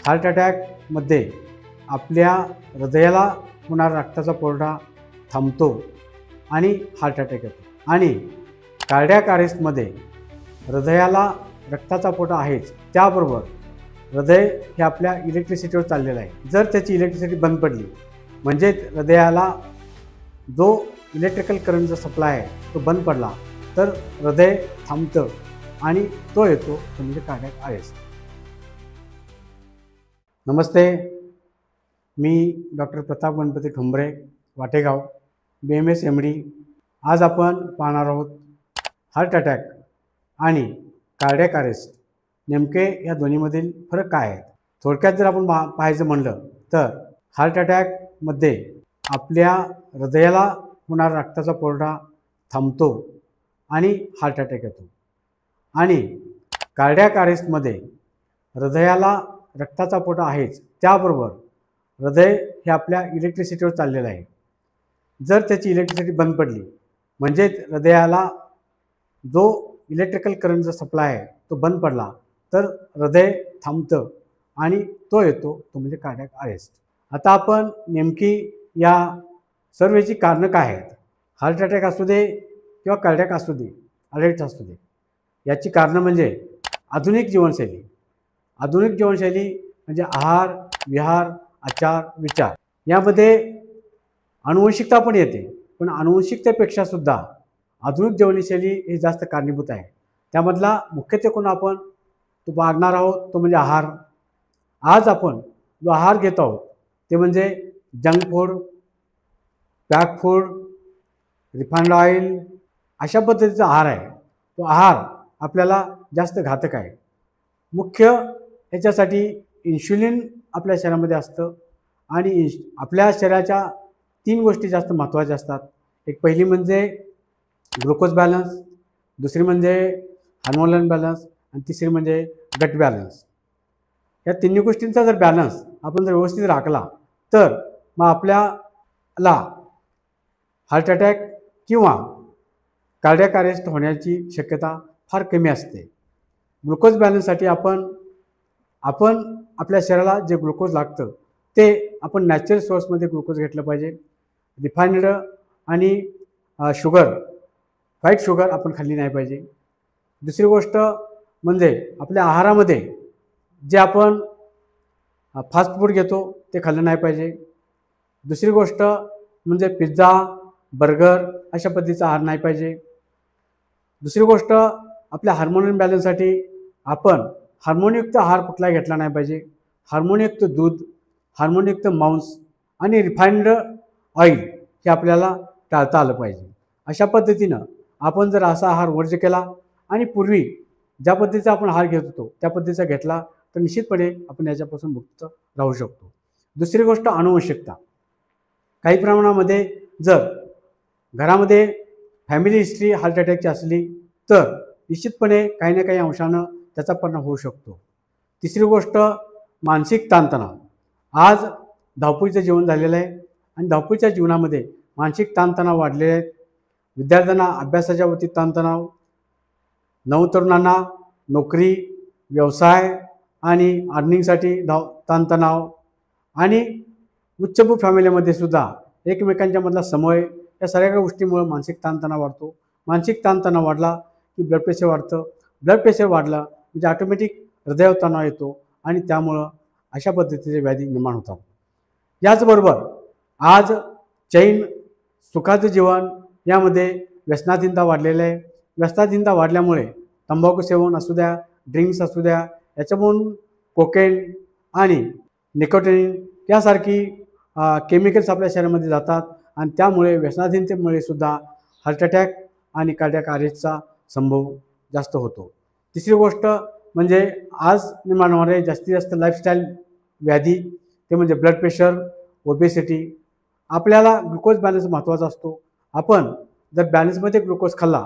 Heart अटॅकमध्ये आपल्या हृदयाला होणारा रक्ताचा पुरवठा थांबतो आणि हार्ट अटॅक येतो। आणि कार्डियाक अरेस्टमध्ये हृदयाला रक्ताचा पुरवठा आहेच, त्याबरोबर हृदय हे आपल्या इलेक्ट्रिसिटीवर चाललेलं आहे। जर त्याची इलेक्ट्रिसिटी बंद पडली म्हणजे हृदयाला जो इलेक्ट्रिकल करंटचा सप्लाय आहे तो बंद पडला तर हृदय थांबतं आणि तो येतो तो म्हणजे कार्डियाक अरेस्ट। नमस्ते, मी doctor Pratap Ganpati Thombare, Wategaon, BMS MD। आज आपण पाहणार आहोत हार्ट अटॅक आणि कार्डियाक अरेस्ट नेमके या दोन्हीमधील फरक काय आहे। थोडक्यात जर आपण पाहायचं म्हणलं तर हार्ट अटॅकमध्ये आपल्या हृदयाला होणारा रक्ताचा पुरवठा थांबतो आणि हार्ट अटॅक येतो। आणि कार्डियाक अरेस्टमध्ये हृदयाला रक्ताचा पुरवठा आहेच, त्याबरोबर हृदय हे आपल्या इलेक्ट्रिसिटीवर चाललेलं आहे। जर त्याची इलेक्ट्रिसिटी बंद पडली म्हणजे हृदयाला जो इलेक्ट्रिकल करंटचा सप्लाय आहे तो बंद पडला तर हृदय थांबतं आणि तो येतो तो म्हणजे कार्डियाक अरेस्ट। आता आपण नेमकी या सर्वची कारणं काय आहेत, हार्ट अटॅक असू दे किंवा कार्डियाक असू दे, अरेस्ट असू दे, याची कारणं म्हणजे आधुनिक जीवनशैली। आधुनिक जीवनशैली म्हणजे आहार, विहार, आचार, विचार यामध्ये आनुवंशिकता पण येते, पण आनुवंशिकतेपेक्षा सुद्धा आधुनिक जीवनशैली हे जास्त कारणीभूत आहे। त्यामधला मुख्यत्वे कोण आपण तो बघणार आहोत तो म्हणजे आहार। आज आपण जो आहार घेत आहोत ते म्हणजे junk food, pack food, refined oil अशा पद्धतीचा आहार आहे। तो आहार आपल्याला जास्त घातक आहे। मुख्य याच्यासाठी इन्शुलिन आपल्या शरीरामध्ये असतं आणि आपल्या शरीराच्या 3 गोष्टी जास्त महत्त्वाच्या असतात। एक पहिली म्हणजे ग्लुकोज बॅलन्स, दुसरी म्हणजे हार्मोनल बॅलन्स आणि तिसरी म्हणजे गट बॅलन्स। या 3 गोष्टींचा जर बॅलन्स आपण जर व्यवस्थित राखला तर मग आपल्याला हार्ट अटॅक किंवा कार्डियाक अरेस्ट होण्याची शक्यता फार कमी असते। ग्लुकोज बॅलन्ससाठी आपण आपल्या शरीराला जे ग्लुकोज लागतं ते आपण नॅचरल सोर्समध्ये ग्लुकोज घेतलं पाहिजे। रिफाइंड आणि शुगर, व्हाईट शुगर आपण खाल्ली नाही पाहिजे। दुसरी गोष्ट म्हणजे आपल्या आहारामध्ये जे आपण फास्ट फूड घेतो ते खाल्लं नाही पाहिजे। दुसरी गोष्ट म्हणजे पिझ्झा, बर्गर अशा पद्धतीचा आहार नाही पाहिजे। दुसरी गोष्ट आपल्या हार्मोनल बॅलन्ससाठी आपण हार्मोनयुक्त आहार कुठलाही घेतला नाही पाहिजे। हार्मोनयुक्त दूध, हार्मोनयुक्त मांस आणि रिफाइंड ऑइल हे आपल्याला टाळता आलं पाहिजे। अशा पद्धतीनं आपण जर असा आहार वर्ज्य केला आणि पूर्वी ज्या पद्धतीचा आपण आहार घेत होतो त्या पद्धतीचा घेतला तर निश्चितपणे आपण याच्यापासून मुक्त राहू शकतो। दुसरी गोष्ट अनुवंशिकता। काही प्रमाणामध्ये जर घरामध्ये फॅमिली हिस्ट्री हार्ट अटॅकची असली तर निश्चितपणे काही ना काही अंशानं त्याचा परिणाम होऊ शकतो। तिसरी गोष्ट मानसिक ताणतणाव। आज धावपळीचं जीवन झालेलं आहे आणि धावपळीच्या जीवनामध्ये मानसिक ताणतणाव वाढलेले आहेत। विद्यार्थ्यांना अभ्यासाच्या बाबतीत ताणतणाव, नवतरुणांना नोकरी, व्यवसाय आणि अर्निंगसाठी ताणतणाव आणि उच्चभू फॅमिलीमध्ये सुद्धा एकमेकांच्या मधला समन्वय या सगळ्या गोष्टींमुळे मानसिक ताणतणाव वाढतो। मानसिक ताणतणाव वाढला की ब्लड प्रेशर वाढतं, ब्लड प्रेशर वाढलं म्हणजे ऑटोमॅटिक हृदयावर तणाव येतो आणि त्यामुळं अशा पद्धतीचे व्याधी निर्माण होतात। याचबरोबर आज चैन सुखाचं जीवन यामध्ये व्यसनाधीनता वाढलेलं आहे। व्यसनाधीनता वाढल्यामुळे तंबाखू सेवन असू द्या, ड्रिंक्स असू द्या, याच्यामुळून कोकेन आणि निकोटीन यासारखी केमिकल्स आपल्या शरीरामध्ये जातात आणि त्यामुळे व्यसनाधीनतेमुळे सुद्धा हार्ट अटॅक आणि कार्डियाक अरेस्टचा संभव जास्त होतो। तिसरी गोष्ट म्हणजे आज निर्माण होणारे जास्तीत जास्त लाईफस्टाईल व्याधी ते म्हणजे ब्लड प्रेशर, ओबेसिटी। आपल्याला ग्लुकोज बॅलन्स महत्त्वाचा असतो। आपण जर बॅलन्समध्ये ग्लुकोज खाल्ला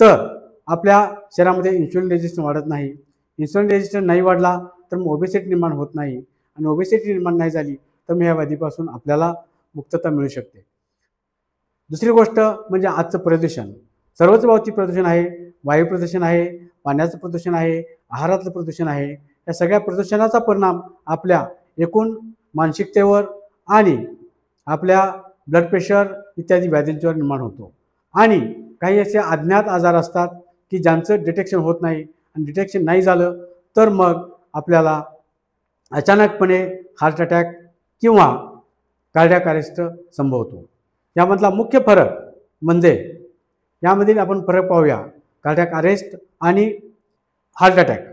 तर आपल्या शरीरामध्ये इन्सुलिन रेजिस्टन्स वाढत नाही। इन्सुलिन रेजिस्टन्स नाही वाढला तर मग ओबेसिटी निर्माण होत नाही आणि ओबेसिटी निर्माण नाही झाली तर मग या व्याधीपासून आपल्याला मुक्तता मिळू शकते। दुसरी गोष्ट म्हणजे आजचं प्रदूषण। सर्वच बाबतीत प्रदूषण आहे, वायू प्रदूषण आहे, पाण्याचं प्रदूषण आहे, आहारातलं प्रदूषण आहे। या सगळ्या प्रदूषणाचा परिणाम आपल्या एकूण मानसिकतेवर आणि आपल्या ब्लड प्रेशर इत्यादी व्याधींच्यावर निर्माण होतो। आणि काही असे अज्ञात आजार असतात की ज्यांचं डिटेक्शन होत नाही, आणि डिटेक्शन नाही झालं तर मग आपल्याला अचानकपणे हार्ट अटॅक किंवा कार्डियाक अरेस्ट संभवतो। यामधला मुख्य फरक म्हणजे यामधील आपण फरक पाहूया, कार्डियाक अरेस्ट आणि हार्ट अटॅक।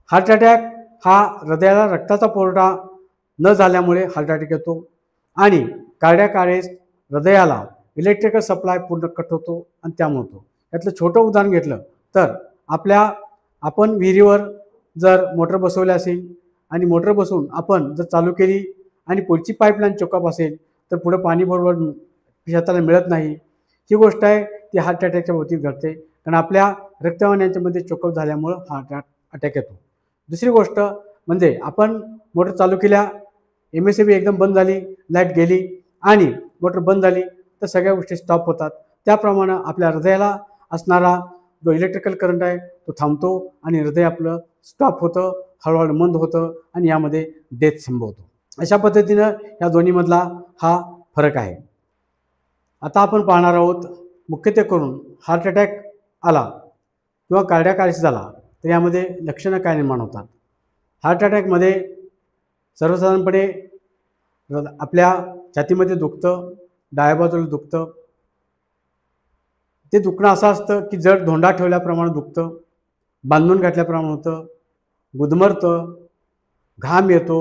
हार्ट अटॅक हा हृदयाला रक्ताचा पुरवठा न झाल्यामुळे हार्ट अटॅक येतो, आणि कार्डियाक अरेस्ट हृदयाला इलेक्ट्रिकल सप्लाय पूर्ण कट होतो आणि त्यामुळे होतो। यातलं छोटं उदाहरण घेतलं तर आपण विहिरीवर जर मोटर बसवली असेल आणि मोटर बसवून आपण जर चालू केली आणि पुढची पाईपलाईन चोकअप असेल तर पुढे पाणी बरोबर शेताला मिळत नाही। ही गोष्ट आहे ती हार्ट अटॅकच्या बाबतीत घडते, कारण आपल्या रक्तवाहिन्यांच्यामध्ये चोकअप झाल्यामुळं हार्ट अटॅक येतो। दुसरी गोष्ट म्हणजे आपण मोटर चालू केल्या, MSCB एकदम बंद झाली, लाईट गेली आणि मोटर बंद झाली तर सगळ्या गोष्टी स्टॉप होतात। त्याप्रमाणे आपल्या हृदयाला असणारा जो इलेक्ट्रिकल करंट आहे तो थांबतो आणि हृदय आपलं स्टॉप होतं, हळूहळू मंद होतं आणि यामध्ये डेथ संभवतो। अशा पद्धतीनं या दोन्हीमधला हा फरक आहे। आता आपण पाहणार आहोत मुख्यत्वे करून हार्ट अटॅक आला किंवा कार्डियाक अरेस्ट झाला तर यामध्ये लक्षणं काय निर्माण होतात। हार्ट अटॅकमध्ये सर्वसाधारणपणे आपल्या छातीमध्ये दुखतं, डाव्या बाजूला दुखतं। ते दुखणं असं असतं की जड धोंडा ठेवल्याप्रमाणे दुखतं, बांधून घातल्याप्रमाणे होतं, गुदमरतं, घाम येतो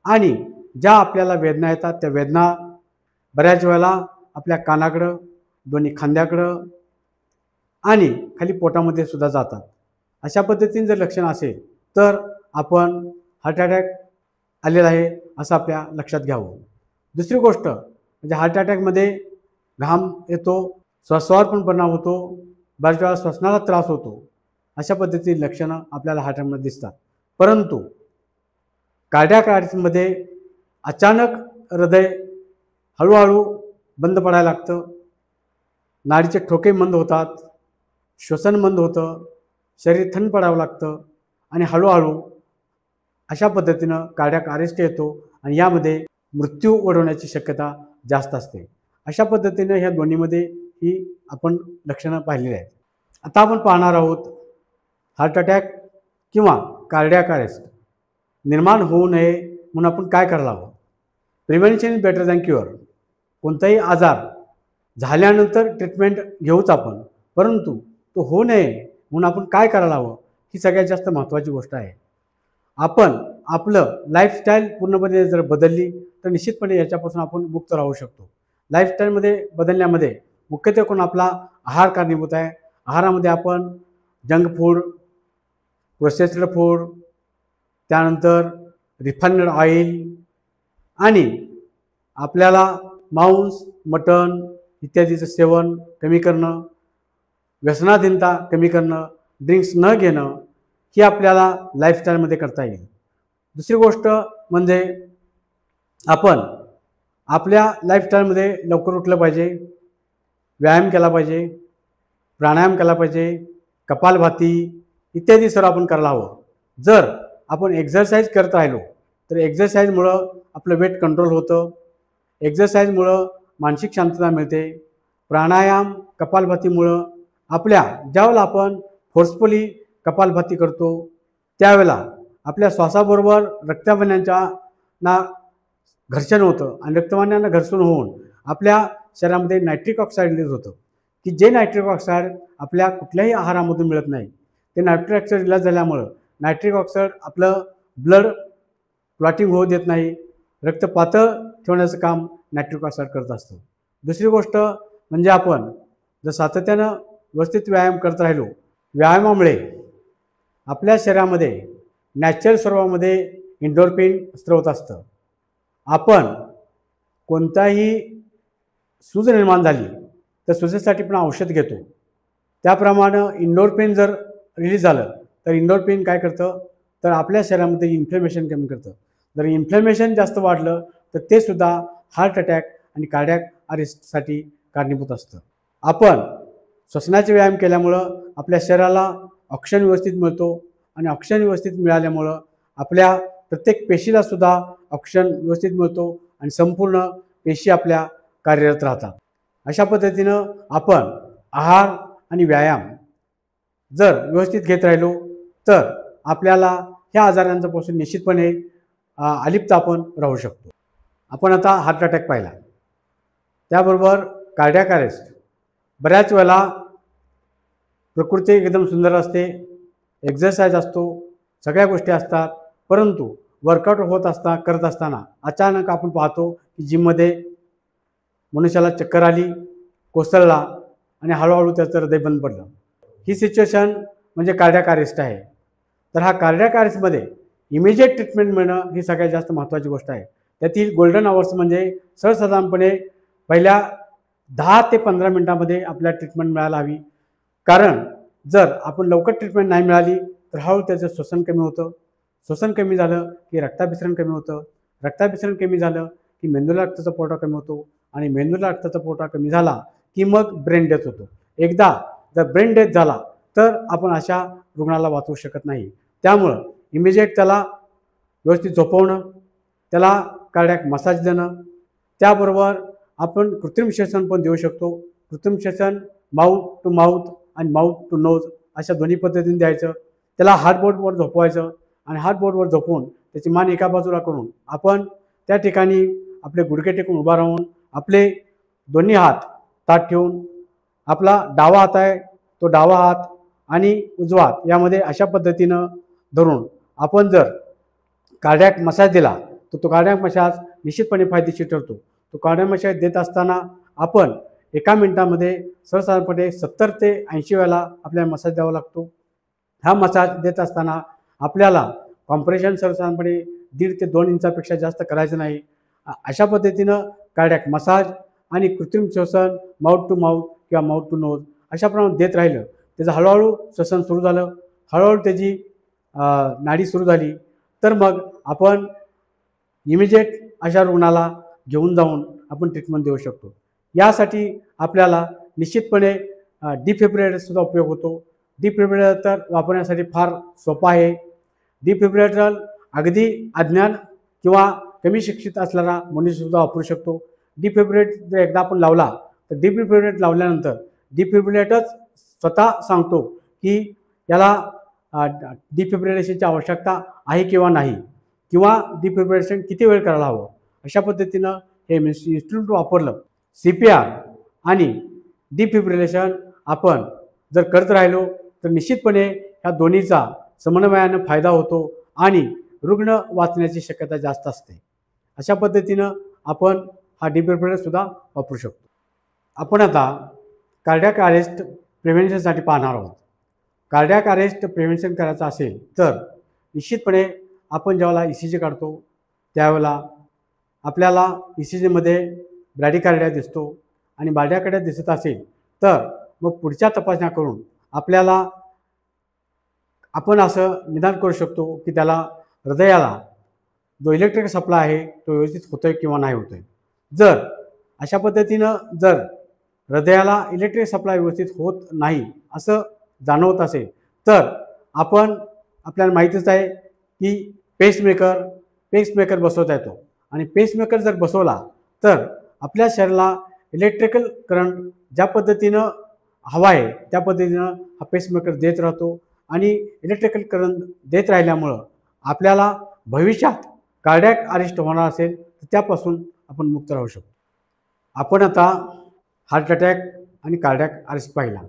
आणि ज्या आपल्याला वेदना येतात त्या वेदना बऱ्याच वेळेला आपल्या कानाकडं, दोन्ही खांद्याकडं आणि खाली पोटामध्ये सुद्धा जातात। अशा पद्धतीने जर लक्षण असेल तर आपण हार्ट अटॅक आलेला आहे असं आपल्या लक्षात घ्यावं। दुसरी गोष्ट म्हणजे हार्ट अटॅकमध्ये घाम येतो, श्वासावर पण परिणाम होतो, बऱ्याच वेळा श्वसनाला त्रास होतो। अशा पद्धतीची लक्षणं आपल्याला हार्ट अटॅकमध्ये दिसतात। परंतु कार्डियाक अरेस्टमध्ये अचानक हृदय हळूहळू बंद पडायला लागतं, नाडीचे ठोके मंद होतात, श्वसन बंद होतं, शरीर थंड पडावं लागतं आणि हळूहळू अशा पद्धतीनं कार्डियाक अरेस्ट येतो आणि यामध्ये मृत्यू ओढवण्याची शक्यता जास्त असते। अशा पद्धतीनं ह्या दोन्हीमध्ये ही आपण लक्षणं पाहिलेली आहेत। आता आपण पाहणार आहोत हार्ट अटॅक किंवा कार्डियाक अरेस्ट निर्माण होऊ नये म्हणून आपण काय करायला हवं। Prevention is better than cure. कोणताही आजार झाल्यानंतर ट्रीटमेंट घेऊच आपण, परंतु तो होऊ नये म्हणून आपण काय करायला हवं ही सगळ्यात जास्त महत्त्वाची गोष्ट आहे। आपण आपलं लाईफस्टाईल पूर्णपणे जर बदलली तर निश्चितपणे याच्यापासून आपण मुक्त राहू शकतो। लाईफस्टाईलमध्ये बदलण्यामध्ये मुख्यत्वे करून आपला आहार कारणीभूत आहे। आहारामध्ये आपण जंक फूड, प्रोसेस्ड फूड, त्यानंतर रिफाइंड ऑइल आणि आपल्याला मांस, मटण इत्यादीचं सेवन कमी करणं, व्यसनाधीनता कमी करणं, ड्रिंक्स न घेणं ही आपल्याला लाईफस्टाईलमध्ये करता येईल। दुसरी गोष्ट म्हणजे आपण आपल्या लाईफस्टाईलमध्ये लवकर उठलं पाहिजे, व्यायाम केला पाहिजे, प्राणायाम केला पाहिजे, कपालभाती इत्यादी सर्व आपण करायला हवं। जर आपण एक्झरसाइज करत राहिलो तर एक्झरसाइजमुळं आपलं वेट कंट्रोल होतं, एक्झरसाइजमुळं मानसिक शांतता मिळते। प्राणायाम, कपालभातीमुळं ज्यावेळेला आपण फोर्सफुली कपालभाती करतो त्यावेळेला आपल्या श्वासाबरोबर रक्तवाहिन्यांच्या घर्षण होतं आणि रक्तवाहिन्यांना घर्षण होऊन आपल्या शरीरामध्ये नायट्रिक ऑक्साईड रिलीज होतं, की जे नायट्रिक ऑक्साईड आपल्या कुठल्याही आहारामधून मिळत नाही। ते नायट्रिक ऑक्साईड रिलीज झाल्यामुळं नायट्रिक ऑक्साईड आपलं ब्लड क्लॉटिंग होऊ देत नाही, रक्त पातळ ठेवण्याचं काम नायट्रिक ऑक्साईड करत असतं। दुसरी गोष्ट म्हणजे आपण जर सातत्यानं व्यवस्थित व्यायाम करत राहिलो, व्यायामामुळे आपल्या शरीरामध्ये नॅचरल स्वरूपामध्ये एंडोर्फिन स्त्रवत असतं। आपण कोणताही सूज निर्माण झाली तर सुजेसाठी पण औषध घेतो, त्याप्रमाणे एंडोर्फिन जर रिलीज झालं तर एंडोर्फिन काय करतं तर आपल्या शरीरामध्ये इन्फ्लेमेशन कमी करतं। जर इन्फ्लेमेशन जास्त वाढलं तर ते सुद्धा हार्ट अटॅक आणि कार्डियाक अरेस्टसाठी कारणीभूत असतं। आपण श्वसनाचे व्यायाम केल्यामुळं आपल्या शरीराला ऑक्सिजन व्यवस्थित मिळतो आणि ऑक्सिजन व्यवस्थित मिळाल्यामुळं आपल्या प्रत्येक पेशीला सुद्धा ऑक्सिजन व्यवस्थित मिळतो आणि संपूर्ण पेशी आपल्या कार्यरत राहतात। अशा पद्धतीनं आपण आहार आणि व्यायाम जर व्यवस्थित घेत राहिलो तर आपल्याला ह्या आजारांपासून निश्चितपणे अलिप्त आपण राहू शकतो। आपण आता हार्ट अटॅक पाहिला, त्याबरोबर कार्डियाक अरेस्ट। बऱ्याच वेळेला प्रकृती एकदम सुंदर असते, एक्सरसाइज असतो, सगळ्या गोष्टी असतात, परंतु वर्कआउट करत असताना अचानक आपण पाहतो की जिममध्ये मनुष्याला चक्कर आली, कोसळला आणि हळूहळू त्याचं हृदय बंद पडलं। ही सिच्युएशन म्हणजे कार्डियाक अरेस्ट आहे। तर हा कार्डियाक अरेस्टमध्ये इमिजिएट ट्रीटमेंट मिळणं ही सगळ्यात जास्त महत्त्वाची गोष्ट आहे। त्यातील गोल्डन आवर्स म्हणजे सर्वसाधारणपणे पहिल्या 10 ते 15 मिनिटांमध्ये आपल्याला ट्रीटमेंट मिळायला हवी, कारण जर आपण लवकर ट्रीटमेंट नाही मिळाली तर हळूहळू त्याचं श्वसन कमी होतं, श्वसन कमी झालं की रक्ताभिसरण कमी होतं, रक्ताभिसरण कमी झालं की मेंदूला रक्ताचा पुरवठा कमी होतो आणि मेंदूला रक्ताचा पुरवठा कमी झाला की मग ब्रेन डेथ होतो। एकदा जर ब्रेन डेथ झाला तर आपण अशा रुग्णाला वाचवू शकत नाही। त्यामुळं इमिजिएट त्याला व्यवस्थित झोपवणं, त्याला कार्डियाक मसाज देणं, त्याबरोबर आपण कृत्रिम श्वसन पण देऊ शकतो। कृत्रिम श्वसन माउथ टू माउथ आणि माउथ टू नोज अशा दोन्ही पद्धतीने द्यायचं। त्याला हार्टबोर्डवर झोपवायचं आणि हार्टबोर्डवर झोपून त्याची मान एका बाजूला करून आपण त्या ठिकाणी आपले गुडघे टेकून उभा राहून आपले दोन्ही हात ताठ ठेवून आपला डावा हात आहे तो डावा हात आणि उजवा हात यामध्ये अशा पद्धतीनं धरून आपण जर कार्डियाक मसाज दिला तर तो कार्डियाक मसाज निश्चितपणे फायदेशीर ठरतो। तो कार्डियाक मसाज देत असताना आपण एका मिनिटामध्ये सर्वसाधारणपणे 70 ते 80 वेळेला आपल्याला मसाज द्यावा लागतो। हा मसाज देत असताना आपल्याला कॉम्प्रेशन सर्वसाधारणपणे 1.5 ते 2 इंचापेक्षा जास्त करायचं नाही। अशा पद्धतीनं कार्डियाक मसाज आणि कृत्रिम श्वसन माउथ टू माउथ किंवा माउथ टू नोज अशा प्रमाणे देत राहिलं, त्याचं हळूहळू श्वसन सुरू झालं, हळूहळू त्याची नाडी सुरू झाली, तर मग आपण इमिजिएट अशा रुग्णाला घेऊन जाऊन आपण ट्रीटमेंट देऊ शकतो। यासाठी आपल्याला निश्चितपणे डिफिब्रिलेटरचा उपयोग होतो। डिफिब्रिलेटर वापरण्यासाठी फार सोपा आहे। डिफिब्रिलेटर अगदी अज्ञान किंवा कमी शिक्षित असणारा मनुष्यसुद्धा वापरू शकतो। डिफिब्रिलेटर जर एकदा आपण लावला तर डिफिब्रिलेटर लावल्यानंतर डिफिब्रिलेटरच स्वतः सांगतो की याला डिफिब्रिलेशनची आवश्यकता आहे किंवा नाही, किंवा डिफिब्रिलेशन किती वेळ करायला हवं। अशा पद्धतीनं हे इन्स्ट्रुमेंट वापरलं CPR आणि डिफिब्रिलेशन आपण जर करत राहिलो तर निश्चितपणे ह्या दोन्हीचा समन्वयानं फायदा होतो आणि रुग्ण वाचण्याची शक्यता जास्त असते। अशा पद्धतीनं आपण हा डिफिब्रिलेटर सुद्धा वापरू शकतो। आपण आता कार्डियाक अरेस्ट प्रिव्हेंशनसाठी पाहणार आहोत। कार्डियाक अरेस्ट प्रिव्हेंशन करायचं असेल तर निश्चितपणे आपण ज्यावेळेला ECG काढतो त्यावेळेला आपल्याला ECGमध्ये ब्रॅडीकार्डिया दिसतो आणि ब्रॅडीकार्डिया दिसत असेल तर मग पुढच्या तपासण्या करून आपल्याला आपण असं निदान करू शकतो की त्याला हृदयाला जो इलेक्ट्रिक सप्लाय आहे तो व्यवस्थित होतोय किंवा नाही होतोय। जर अशा पद्धतीनं जर हृदयाला इलेक्ट्रिक सप्लाय व्यवस्थित होत नाही असं जाणवत असेल तर आपण आपल्याला माहितीच आहे की पेसमेकर बसवता येतो आणि पेसमेकर जर बसवला तर आपल्या शरीराला इलेक्ट्रिकल करंट ज्या पद्धतीनं हवा आहे त्या पद्धतीनं हा पेसमेकर देत राहतो आणि इलेक्ट्रिकल करंट देत राहिल्यामुळं आपल्याला भविष्यात कार्डियाक अरेस्ट होणार असेल तर त्यापासून आपण मुक्त राहू शकतो। आपण आता हार्ट अटॅक आणि कार्डियाक अरेस्ट पाहिला।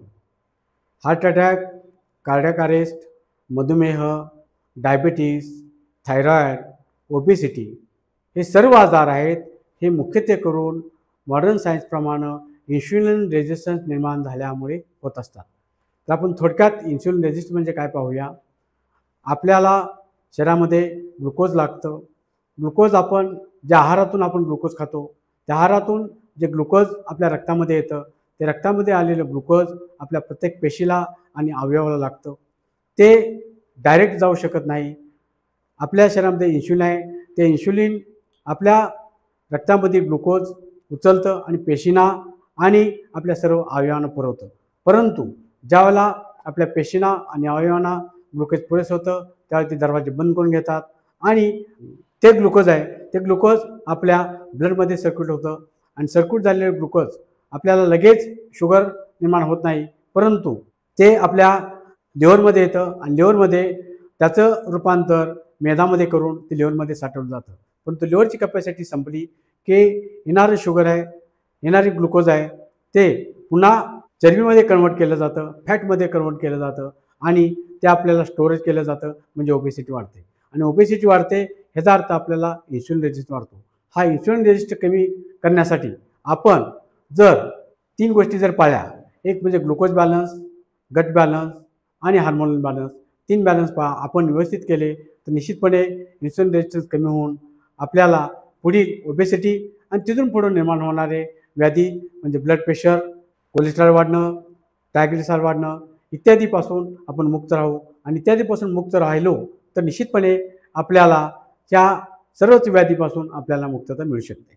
हार्ट अटॅक, कार्डियाक अरेस्ट, मधुमेह, डायबिटीज, थायरॉइड, ओबेसिटी हे सर्व आजार आहेत हे मुख्यत्वे करून मॉडर्न सायन्सप्रमाणे इन्शुलिन रेझिस्टन्स निर्माण झाल्यामुळे होत असतात। तर आपण थोडक्यात इन्शुलिन रेझिस्टन्स म्हणजे काय पाहूया। आपल्याला शरीरामध्ये ग्लुकोज लागतं। ग्लुकोज आपण ज्या आहारातून आपण ग्लुकोज खातो त्या आहारातून जे ग्लुकोज आपल्या रक्तामध्ये येतं ते रक्तामध्ये आलेलं ग्लुकोज आपल्या प्रत्येक पेशीला आणि अवयवाला लागतं। ते डायरेक्ट जाऊ शकत नाही। आपल्या शरीरामध्ये इन्शुलिन आहे, ते इन्शुलिन आपल्या रक्तामध्ये ग्लुकोज उचलतं आणि पेशींना आणि आपल्या सर्व अवयवांना पुरवतं। परंतु ज्यावेळेला आपल्या पेशींना आणि अवयवांना ग्लुकोज पुरेसं होतं त्यावेळी ते दरवाजे बंद करून घेतात आणि ते ग्लुकोज आहे ते ग्लुकोज आपल्या ब्लडमध्ये सर्क्युट होतं आणि सर्क्युट झालेलं ग्लुकोज आपल्याला लगेच शुगर निर्माण होत नाही, परंतु ते आपल्या लिव्हरमध्ये येतं आणि लिव्हरमध्ये त्याचं रूपांतर मेदामध्ये करून ते लिव्हरमध्ये साठवलं जातं. परंतु लिव्हरची कॅपॅसिटी संपली की येणारं शुगर आहे, येणारी ग्लुकोज आहे ते पुन्हा चरबीमध्ये कन्वर्ट केलं जातं, फॅटमध्ये कन्वर्ट केलं जातं आणि ते आपल्याला स्टोरेज केलं जातं, म्हणजे ओबेसिटी वाढते. आणि ओबेसिटी वाढते ह्याचा अर्थ आपल्याला इन्सुलिन रेजिस्ट वाढतो. हा इन्सुलिन रेजिस्ट कमी करण्यासाठी आपण जर 3 गोष्टी जर पाळल्या, एक म्हणजे ग्लुकोज बॅलन्स, गट बॅलन्स आणि हार्मोनल बॅलन्स, 3 बॅलन्स आपण व्यवस्थित केले तर निश्चितपणे इन्सुलिन रेजिस्टन्स कमी होऊन आपल्याला पुढील ओबेसिटी आणि तिथून पुढे निर्माण होणारे व्याधी म्हणजे ब्लड प्रेशर, कोलेस्ट्रॉल वाढणं, ट्रायग्लिसराईड वाढणं इत्यादीपासून आपण मुक्त राहू. आणि इत्यादीपासून मुक्त राहिलो तर निश्चितपणे आपल्याला त्या सर्वच व्याधीपासून आपल्याला मुक्तता मिळू शकते.